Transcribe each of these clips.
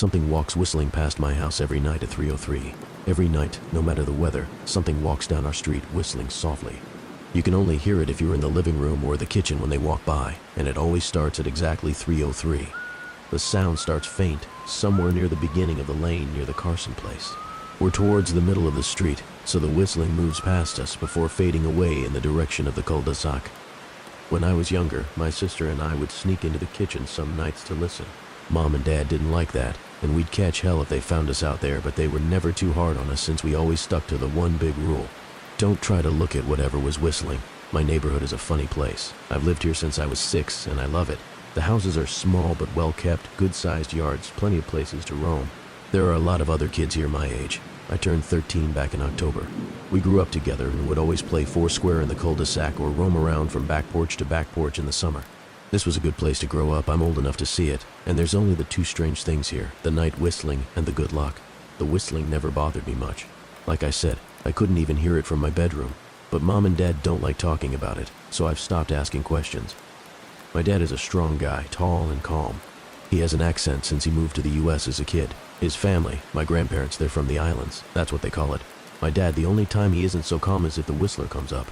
Something walks whistling past my house every night at 3:03. Every night, no matter the weather, something walks down our street whistling softly. You can only hear it if you're in the living room or the kitchen when they walk by, and it always starts at exactly 3:03. The sound starts faint, somewhere near the beginning of the lane near the Carson place. We're towards the middle of the street, so the whistling moves past us before fading away in the direction of the cul-de-sac. When I was younger, my sister and I would sneak into the kitchen some nights to listen. Mom and Dad didn't like that, and we'd catch hell if they found us out there, but they were never too hard on us since we always stuck to the one big rule. Don't try to look at whatever was whistling. My neighborhood is a funny place. I've lived here since I was 6, and I love it. The houses are small but well-kept, good-sized yards, plenty of places to roam. There are a lot of other kids here my age. I turned 13 back in October. We grew up together and would always play foursquare in the cul-de-sac or roam around from back porch to back porch in the summer. This was a good place to grow up. I'm old enough to see it, and there's only the two strange things here, the night whistling and the good luck. The whistling never bothered me much. Like I said, I couldn't even hear it from my bedroom, but Mom and Dad don't like talking about it, so I've stopped asking questions. My dad is a strong guy, tall and calm. He has an accent since he moved to the US as a kid. His family, my grandparents, they're from the islands. That's what they call it. My dad, the only time he isn't so calm is if the whistler comes up.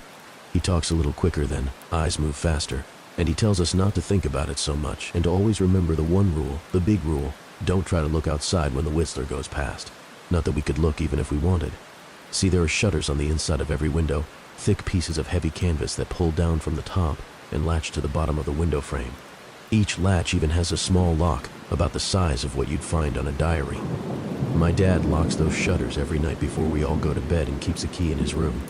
He talks a little quicker then, eyes move faster, and he tells us not to think about it so much and to always remember the one rule, the big rule: don't try to look outside when the whistler goes past. Not that we could look even if we wanted. See, there are shutters on the inside of every window, thick pieces of heavy canvas that pull down from the top and latch to the bottom of the window frame. Each latch even has a small lock, about the size of what you'd find on a diary. My dad locks those shutters every night before we all go to bed and keeps a key in his room.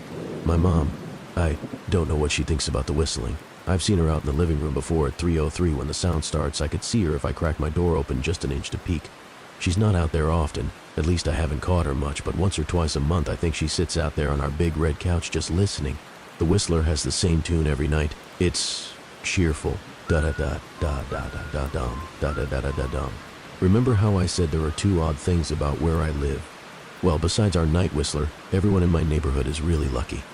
My mom, I don't know what she thinks about the whistling. I've seen her out in the living room before at 3:03 when the sound starts. I could see her if I cracked my door open just an inch to peek. She's not out there often, at least I haven't caught her much, but once or twice a month I think she sits out there on our big red couch just listening. The whistler has the same tune every night. It's cheerful. Da-da-da-da-da-da-da-dum, da-da-da-da-da-dum. Remember how I said there are two odd things about where I live? Well, besides our night whistler, everyone in my neighborhood is really lucky.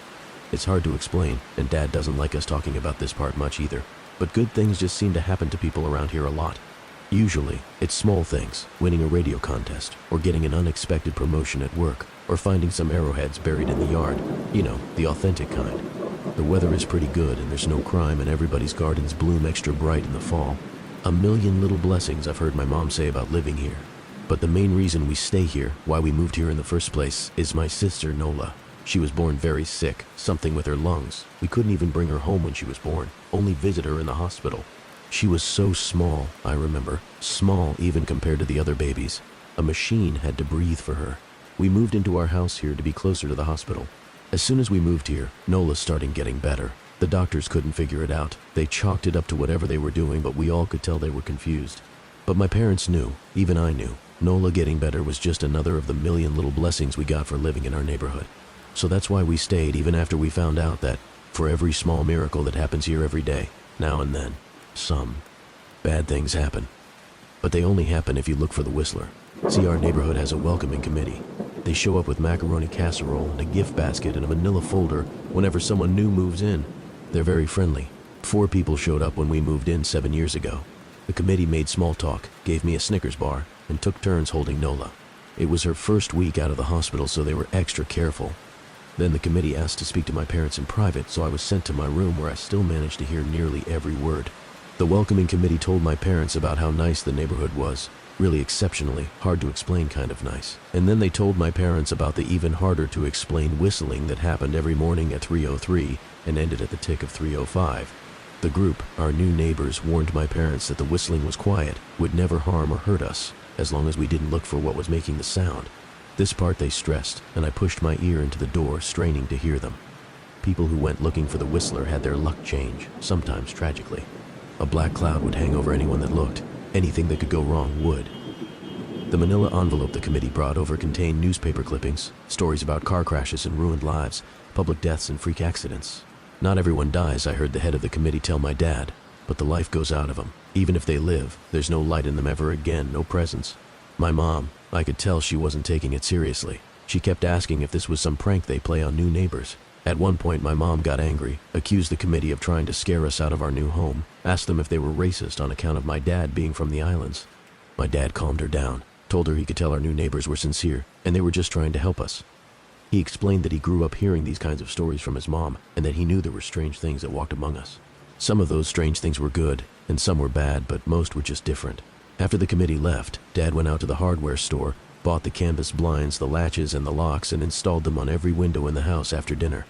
It's hard to explain, and Dad doesn't like us talking about this part much either, but good things just seem to happen to people around here a lot. Usually, it's small things, winning a radio contest, or getting an unexpected promotion at work, or finding some arrowheads buried in the yard. You know, the authentic kind. The weather is pretty good and there's no crime and everybody's gardens bloom extra bright in the fall. A million little blessings I've heard my mom say about living here. But the main reason we stay here, why we moved here in the first place, is my sister Nola. She was born very sick, something with her lungs. We couldn't even bring her home when she was born, only visit her in the hospital. She was so small, I remember, small even compared to the other babies. A machine had to breathe for her. We moved into our house here to be closer to the hospital. As soon as we moved here, Nola started getting better. The doctors couldn't figure it out. They chalked it up to whatever they were doing, but we all could tell they were confused. But my parents knew, even I knew, Nola getting better was just another of the million little blessings we got for living in our neighborhood. So that's why we stayed even after we found out that, for every small miracle that happens here every day, now and then, some bad things happen. But they only happen if you look for the whistler. See, our neighborhood has a welcoming committee. They show up with macaroni casserole and a gift basket and a manila folder whenever someone new moves in. They're very friendly. 4 people showed up when we moved in 7 years ago. The committee made small talk, gave me a Snickers bar, and took turns holding Nola. It was her first week out of the hospital, so they were extra careful. Then the committee asked to speak to my parents in private, so I was sent to my room where I still managed to hear nearly every word. The welcoming committee told my parents about how nice the neighborhood was. Really exceptionally, hard to explain kind of nice. And then they told my parents about the even harder to explain whistling that happened every morning at 3:03 and ended at the tick of 3:05. The group, our new neighbors, warned my parents that the whistling was quiet, would never harm or hurt us, as long as we didn't look for what was making the sound. This part they stressed, and I pushed my ear into the door, straining to hear them. People who went looking for the whistler had their luck change, sometimes tragically. A black cloud would hang over anyone that looked. Anything that could go wrong would. The manila envelope the committee brought over contained newspaper clippings, stories about car crashes and ruined lives, public deaths and freak accidents. Not everyone dies, I heard the head of the committee tell my dad, but the life goes out of them. Even if they live, there's no light in them ever again, no presence. My mom, I could tell she wasn't taking it seriously. She kept asking if this was some prank they play on new neighbors. At one point, my mom got angry, accused the committee of trying to scare us out of our new home, asked them if they were racist on account of my dad being from the islands. My dad calmed her down. Told her he could tell our new neighbors were sincere, and they were just trying to help us. He explained that he grew up hearing these kinds of stories from his mom, and that he knew there were strange things that walked among us. Some of those strange things were good, and some were bad, but most were just different. After the committee left, Dad went out to the hardware store, bought the canvas blinds, the latches, and the locks, and installed them on every window in the house after dinner.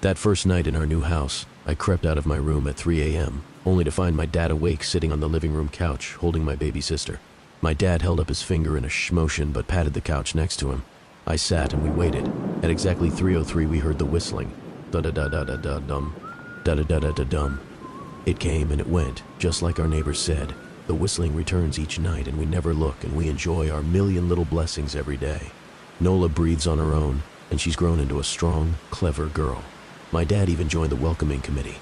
That first night in our new house, I crept out of my room at 3 a.m., only to find my dad awake sitting on the living room couch, holding my baby sister. My dad held up his finger in a shh motion but patted the couch next to him. I sat and we waited. At exactly 3:03 we heard the whistling. Da-da-da-da-da-da-dum. Da-da-da-da-da-dum. It came and it went, just like our neighbors said. The whistling returns each night and we never look, and we enjoy our million little blessings every day. Nola breathes on her own, and she's grown into a strong, clever girl. My dad even joined the welcoming committee.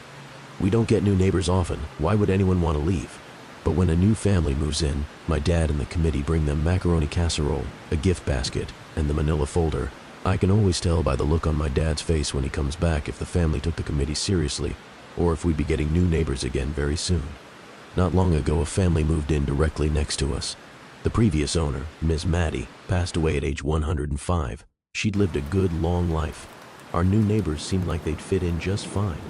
We don't get new neighbors often. Why would anyone want to leave? But when a new family moves in, my dad and the committee bring them macaroni casserole, a gift basket, and the manila folder. I can always tell by the look on my dad's face when he comes back if the family took the committee seriously, or if we'd be getting new neighbors again very soon. Not long ago, a family moved in directly next to us. The previous owner, Miss Maddie, passed away at age 105. She'd lived a good, long life. Our new neighbors seemed like they'd fit in just fine.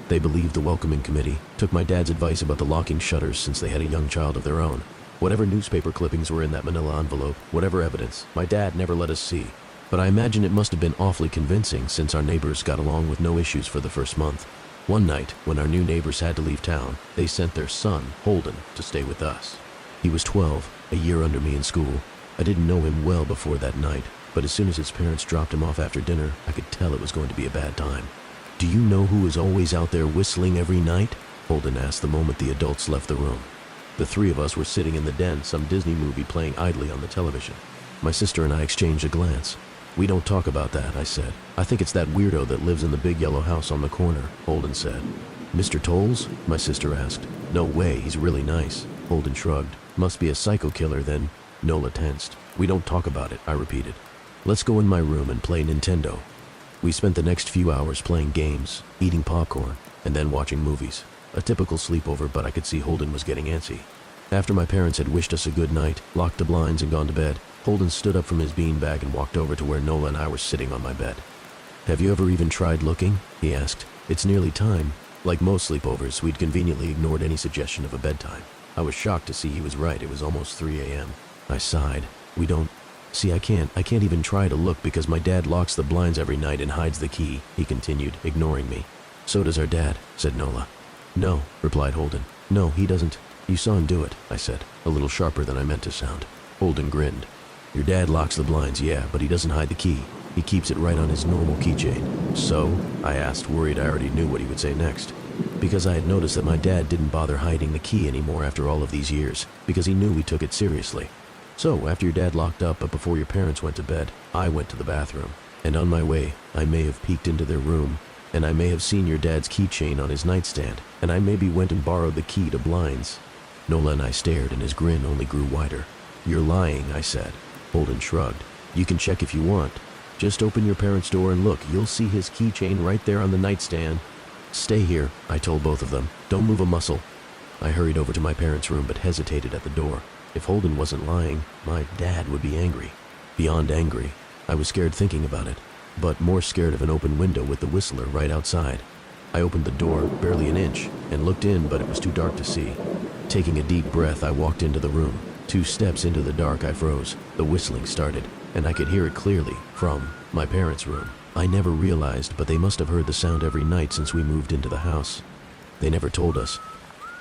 They believed the welcoming committee, took my dad's advice about the locking shutters since they had a young child of their own. Whatever newspaper clippings were in that manila envelope, whatever evidence, my dad never let us see. But I imagine it must have been awfully convincing since our neighbors got along with no issues for the first month. One night, when our new neighbors had to leave town, they sent their son, Holden, to stay with us. He was 12, a year under me in school. I didn't know him well before that night, but as soon as his parents dropped him off after dinner, I could tell it was going to be a bad time. "Do you know who is always out there whistling every night?" Holden asked the moment the adults left the room. The three of us were sitting in the den, some Disney movie playing idly on the television. My sister and I exchanged a glance. "We don't talk about that," I said. "I think it's that weirdo that lives in the big yellow house on the corner," Holden said. "Mr. Tolles?" my sister asked. "No way, he's really nice." Holden shrugged. "Must be a psycho killer then." Nola tensed. "We don't talk about it," I repeated. "Let's go in my room and play Nintendo." We spent the next few hours playing games, eating popcorn, and then watching movies. A typical sleepover, but I could see Holden was getting antsy. After my parents had wished us a good night, locked the blinds, and gone to bed, Holden stood up from his beanbag and walked over to where Nola and I were sitting on my bed. "Have you ever even tried looking?" he asked. "It's nearly time." Like most sleepovers, we'd conveniently ignored any suggestion of a bedtime. I was shocked to see he was right. It was almost 3 a.m. I sighed. "We don't... See, I can't even try to look because my dad locks the blinds every night and hides the key," he continued, ignoring me. "So does our dad," said Nola. "No," replied Holden. "No, he doesn't. You saw him do it," I said, a little sharper than I meant to sound. Holden grinned. "Your dad locks the blinds, yeah, but he doesn't hide the key. He keeps it right on his normal keychain." "So?" I asked, worried I already knew what he would say next. Because I had noticed that my dad didn't bother hiding the key anymore after all of these years, because he knew we took it seriously. "So, after your dad locked up but before your parents went to bed, I went to the bathroom. And on my way, I may have peeked into their room, and I may have seen your dad's keychain on his nightstand, and I maybe went and borrowed the key to blinds." Nola and I stared, and his grin only grew wider. "You're lying," I said. Holden shrugged. "You can check if you want. Just open your parents' door and look. You'll see his keychain right there on the nightstand." "Stay here," I told both of them. "Don't move a muscle." I hurried over to my parents' room but hesitated at the door. If Holden wasn't lying, my dad would be angry. Beyond angry, I was scared thinking about it, but more scared of an open window with the whistler right outside. I opened the door, barely an inch, and looked in, but it was too dark to see. Taking a deep breath, I walked into the room. 2 steps into the dark, I froze. The whistling started, and I could hear it clearly from my parents' room. I never realized, but they must have heard the sound every night since we moved into the house. They never told us.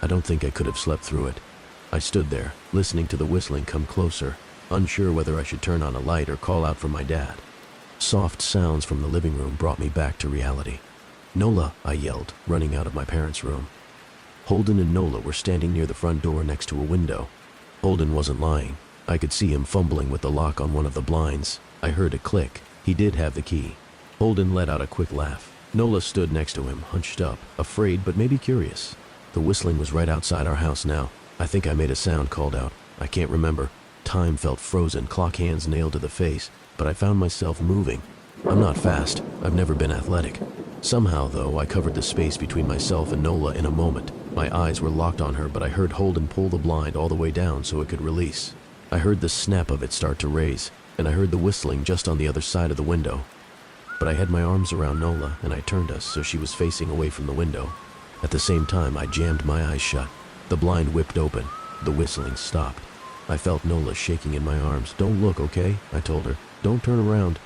I don't think I could have slept through it. I stood there, listening to the whistling come closer, unsure whether I should turn on a light or call out for my dad. Soft sounds from the living room brought me back to reality. "Nola," I yelled, running out of my parents' room. Holden and Nola were standing near the front door next to a window. Holden wasn't lying. I could see him fumbling with the lock on one of the blinds. I heard it click. He did have the key. Holden let out a quick laugh. Nola stood next to him, hunched up, afraid but maybe curious. The whistling was right outside our house now. I think I made a sound called out. I can't remember. Time felt frozen, clock hands nailed to the face, but I found myself moving. I'm not fast. I've never been athletic. Somehow, though, I covered the space between myself and Nola in a moment. My eyes were locked on her, but I heard Holden pull the blind all the way down so it could release. I heard the snap of it start to raise, and I heard the whistling just on the other side of the window. But I had my arms around Nola, and I turned us so she was facing away from the window. At the same time, I jammed my eyes shut. The blind whipped open. The whistling stopped. I felt Nola shaking in my arms. "Don't look, okay?" I told her. "Don't turn around."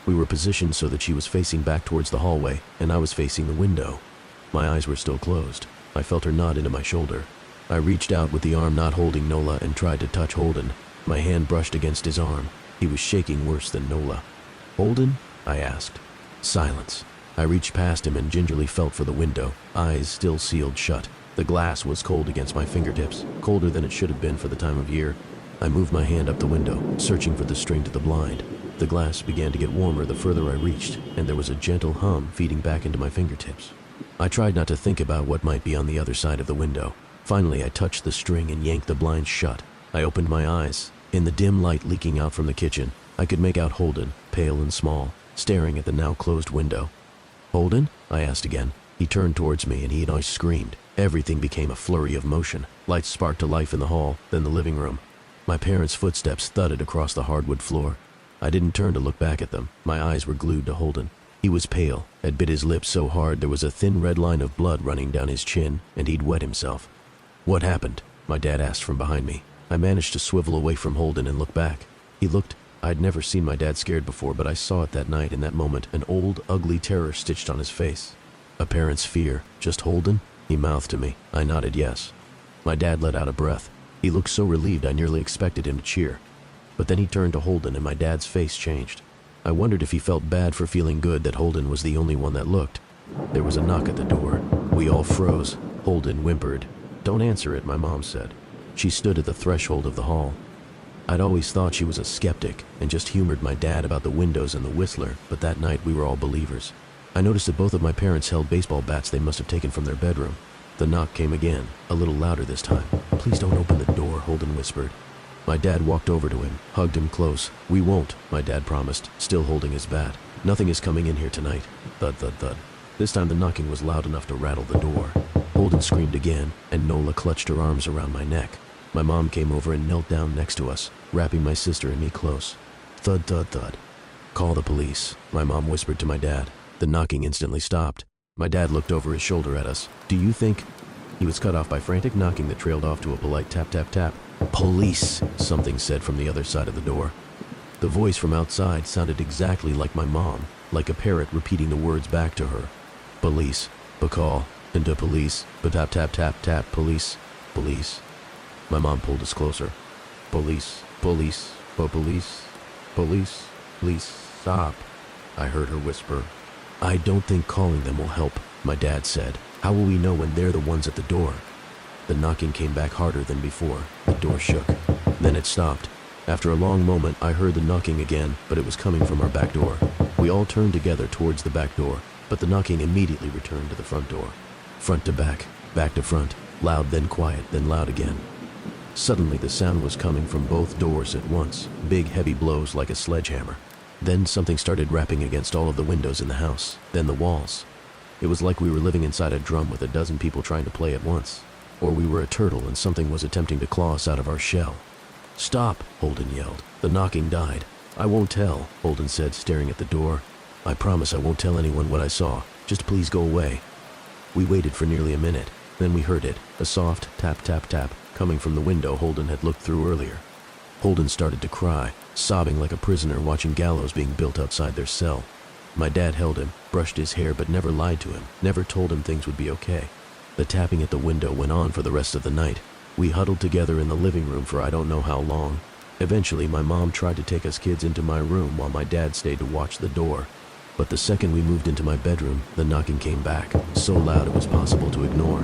We were positioned so that she was facing back towards the hallway, and I was facing the window. My eyes were still closed. I felt her nod into my shoulder. I reached out with the arm not holding Nola and tried to touch Holden. My hand brushed against his arm. He was shaking worse than Nola. "Holden?" I asked. Silence. I reached past him and gingerly felt for the window, eyes still sealed shut. The glass was cold against my fingertips, colder than it should have been for the time of year. I moved my hand up the window, searching for the string to the blind. The glass began to get warmer the further I reached, and there was a gentle hum feeding back into my fingertips. I tried not to think about what might be on the other side of the window. Finally, I touched the string and yanked the blind shut. I opened my eyes. In the dim light leaking out from the kitchen, I could make out Holden, pale and small, staring at the now closed window. "Holden?" I asked again. He turned towards me and he and I screamed. Everything became a flurry of motion. Lights sparked to life in the hall, then the living room. My parents' footsteps thudded across the hardwood floor. I didn't turn to look back at them. My eyes were glued to Holden. He was pale, had bit his lips so hard there was a thin red line of blood running down his chin, and he'd wet himself. "What happened?" my dad asked from behind me. I managed to swivel away from Holden and look back. I'd never seen my dad scared before, but I saw it that night in that moment, an old, ugly terror stitched on his face. A parent's fear. "Just Holden?" he mouthed to me. I nodded yes. My dad let out a breath. He looked so relieved I nearly expected him to cheer. But then he turned to Holden and my dad's face changed. I wondered if he felt bad for feeling good that Holden was the only one that looked. There was a knock at the door. We all froze. Holden whimpered. "Don't answer it," my mom said. She stood at the threshold of the hall. I'd always thought she was a skeptic and just humored my dad about the windows and the whistler, but that night we were all believers. I noticed that both of my parents held baseball bats they must have taken from their bedroom. The knock came again, a little louder this time. "Please don't open the door," Holden whispered. My dad walked over to him, hugged him close. "We won't," my dad promised, still holding his bat. "Nothing is coming in here tonight." Thud, thud, thud. This time the knocking was loud enough to rattle the door. Holden screamed again, and Nola clutched her arms around my neck. My mom came over and knelt down next to us, wrapping my sister and me close. Thud, thud, thud. "Call the police," my mom whispered to my dad. The knocking instantly stopped. My dad looked over his shoulder at us. "Do you think—" He was cut off by frantic knocking that trailed off to a polite tap, tap, tap. "Police," something said from the other side of the door. The voice from outside sounded exactly like my mom, like a parrot repeating the words back to her. "Police, ba-call, and the police, ba-tap, tap, tap, tap, police, police." My mom pulled us closer. "Police, police, police, police, please stop," I heard her whisper. "I don't think calling them will help," my dad said. "How will we know when they're the ones at the door?" The knocking came back harder than before. The door shook. Then it stopped. After a long moment, I heard the knocking again, but it was coming from our back door. We all turned together towards the back door, but the knocking immediately returned to the front door. Front to back to front, loud then quiet, then loud again. Suddenly the sound was coming from both doors at once, big heavy blows like a sledgehammer. Then something started rapping against all of the windows in the house, then the walls. It was like we were living inside a drum with a dozen people trying to play at once. Or we were a turtle and something was attempting to claw us out of our shell. "Stop," Holden yelled. The knocking died. "I won't tell," Holden said, staring at the door. "I promise I won't tell anyone what I saw. Just please go away." We waited for nearly a minute. Then we heard it, a soft tap, tap, tap, coming from the window Holden had looked through earlier. Holden started to cry, sobbing like a prisoner watching gallows being built outside their cell. My dad held him, brushed his hair, but never lied to him, never told him things would be okay. The tapping at the window went on for the rest of the night. We huddled together in the living room for I don't know how long. Eventually, my mom tried to take us kids into my room while my dad stayed to watch the door. But the second we moved into my bedroom, the knocking came back, so loud it was possible to ignore.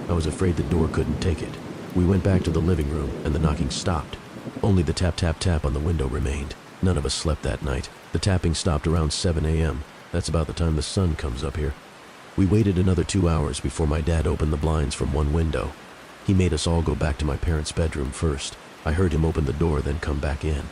I was afraid the door couldn't take it. We went back to the living room, and the knocking stopped. Only the tap, tap, tap on the window remained. None of us slept that night. The tapping stopped around 7 a.m. That's about the time the sun comes up here. We waited another 2 hours before my dad opened the blinds from one window. He made us all go back to my parents' bedroom first. I heard him open the door, then come back in.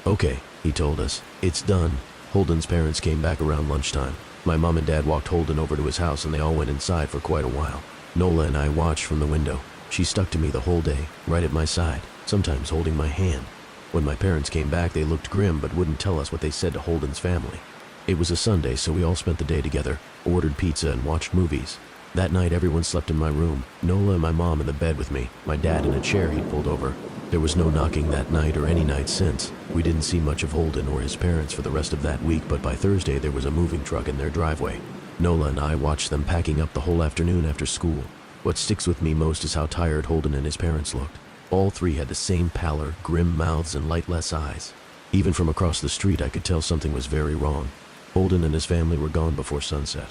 "Okay," he told us. "It's done." Holden's parents came back around lunchtime. My mom and dad walked Holden over to his house and they all went inside for quite a while. Nola and I watched from the window. She stuck to me the whole day, right at my side, sometimes holding my hand. When my parents came back, they looked grim but wouldn't tell us what they said to Holden's family. It was a Sunday, so we all spent the day together, ordered pizza and watched movies. That night, everyone slept in my room, Nola and my mom in the bed with me, my dad in a chair he'd pulled over. There was no knocking that night or any night since. We didn't see much of Holden or his parents for the rest of that week, but by Thursday there was a moving truck in their driveway. Nola and I watched them packing up the whole afternoon after school. What sticks with me most is how tired Holden and his parents looked. All three had the same pallor, grim mouths, and lightless eyes. Even from across the street, I could tell something was very wrong. Holden and his family were gone before sunset.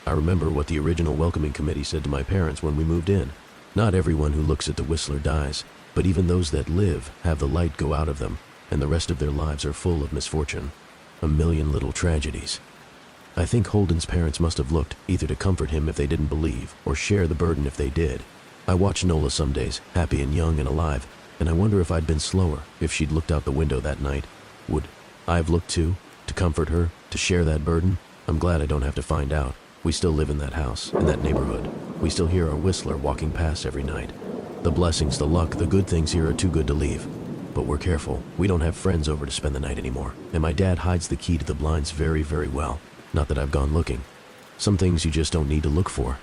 I remember what the original welcoming committee said to my parents when we moved in. Not everyone who looks at the Whistler dies, but even those that live have the light go out of them, and the rest of their lives are full of misfortune. A million little tragedies. I think Holden's parents must have looked, either to comfort him if they didn't believe, or share the burden if they did. I watch Nola some days, happy and young and alive, and I wonder if I'd been slower, if she'd looked out the window that night. Would I have looked too, to comfort her, to share that burden? I'm glad I don't have to find out. We still live in that house, in that neighborhood. We still hear our Whistler walking past every night. The blessings, the luck, the good things here are too good to leave. But we're careful. We don't have friends over to spend the night anymore, and my dad hides the key to the blinds very, very well. Not that I've gone looking. Some things you just don't need to look for.